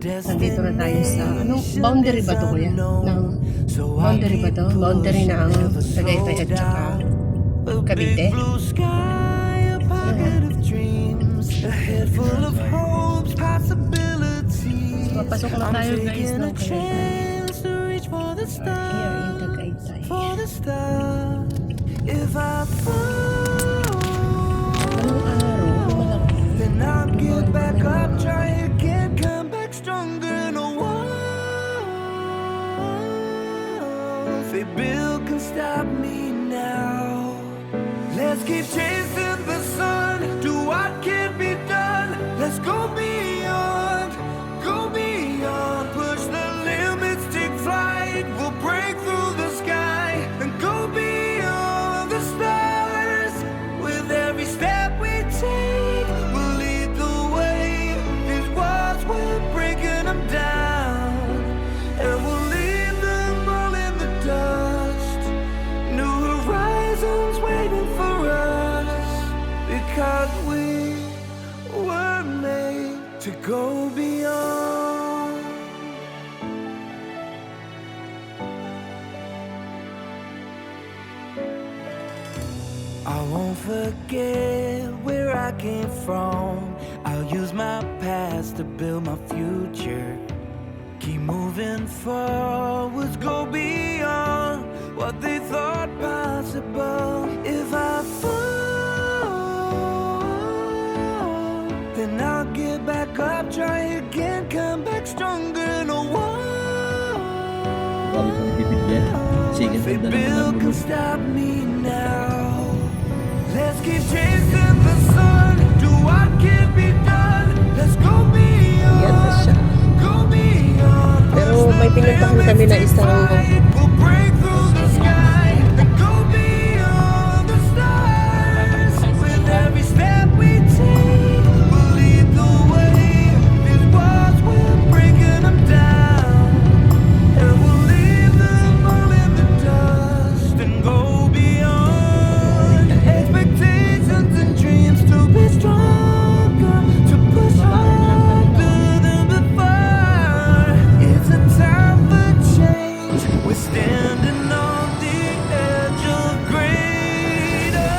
Nandito na tayo sa, boundary ba to kuya? Boundary ba to? Boundary na ang Tagaytay at saka Cavite. So, papasok na tayo guys ng Tagaytay. Here in Tagaytay. Anong araw? Then I'll get back up, try again, come back stronger. No one, they build can stop me now. Let's keep chasing the sun, do what can be done. Let's go beyond, push the limits, take flight. We'll break through the sky and go beyond the stars. With every step we take, we'll lead the way. These walls, we're breaking them down, and we'll leave them all in the dust. New horizons waiting for us, because we were made to go beyond. I won't forget where I came from. I'll use my past to build my future. Keep moving forwards, go beyond what they thought possible. If I fall, then I'll get back up, try again, come back stronger. No one, they build can stop me now. Let's keep chasing the sun, do what can be done. Let's go beyond, go beyond. Pero may pinuntahan kami na isang We'll break through the sky and go beyond the stars. With every step we take, we'll lead the way. These walls, we're breaking them down, and we'll leave them all in the dust and go beyond. Expectations and dreams to be stronger, to push harder than before. It's a time for change. We're standing on the edge of greater.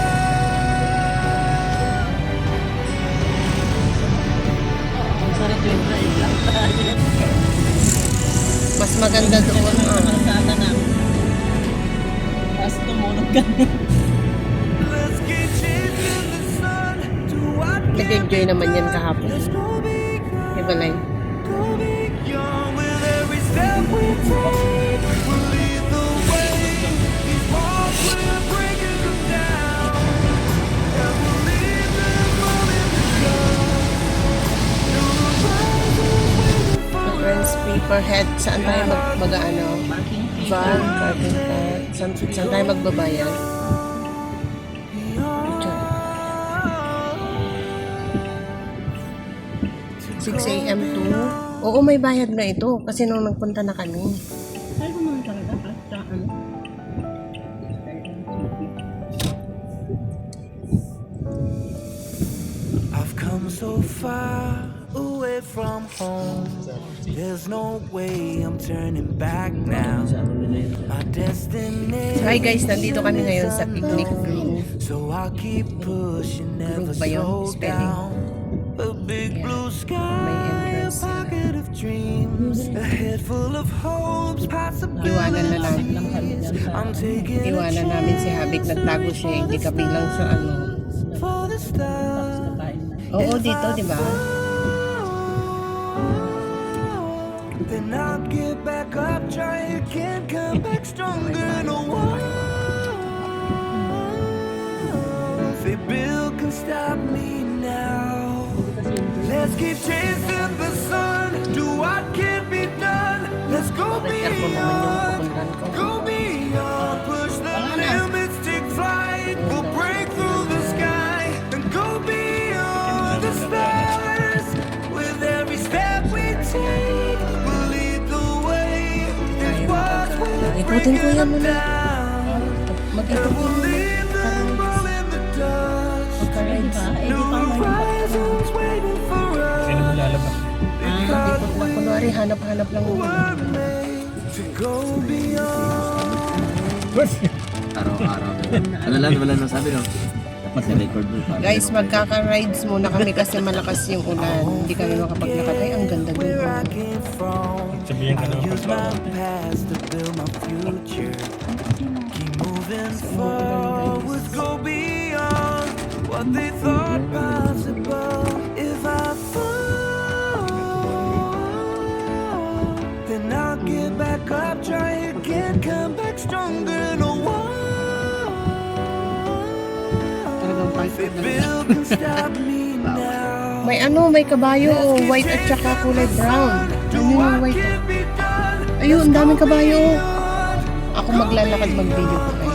mas maganda doon. Tapos tumulog ka. Let's keep chasing the sun, do what can Nag-enjoy naman yan kahapon. Let's go beyond, Diba, Lai? go beyond. With every step we take, we'll lead the way. These walls, we're breaking them down, and we'll leave them all in the dust. New horizons waiting for Friends, paperhead. Saan tayo mag-ano? Parking fee. Van, parking car. Saan tayo magbabayad? 6 a.m. to... Oo, may bayad na ito. Kasi nung nagpunta na kami. Ay, kung mga talaga. Sa ano? I've come so far away from home. There's no way I'm turning back now. My destination. So, hi guys, nandito kami ngayon sa Picnic Grove. So I'll keep pushing, never Grove ba yun? slow Spelling. down. A big blue May sky, a entrance sila. pocket of dreams, a head full of hopes, Iwanan na namin. possibilities. I'm taking a Iwanan namin si Habik. Nagtago siya. Hindi kabilang sa ano. for the stars. Kain na. Oo, dito, di ba? Then I'll get back up, try again, come back stronger. No one, they build can stop me now. Let's keep chasing the sun, do what can be done. Let's go Aircon naman yung beyond, pupuntahan ko. go Ikutin ko yan muna. Mag-ikot ko muna. Di ba? Eh, di pa ako Sino mo lalabas? Ikot lang. Kunwari, hanap-hanap lang muna. Araw-araw. Ano lang, wala nang sabi no? Dapat na-record mo. Guys, magkaka-rides muna kami kasi malakas yung ulan. Hindi kami makapaglakad. Ay, ang ganda dun. Sabihin ka naman Use my pag past to build my future. Keep moving forward, go beyond what they thought possible. If I fall, then I'll get back up, try again, come back stronger. No one, Talagang if palpot they na. build can stop me now. May ano, may kabayo. Oh, white at saka kulay brown. Ano yung white? Can't be done. Ayun, ang daming kabayo. Ako maglalakad mag-video ko.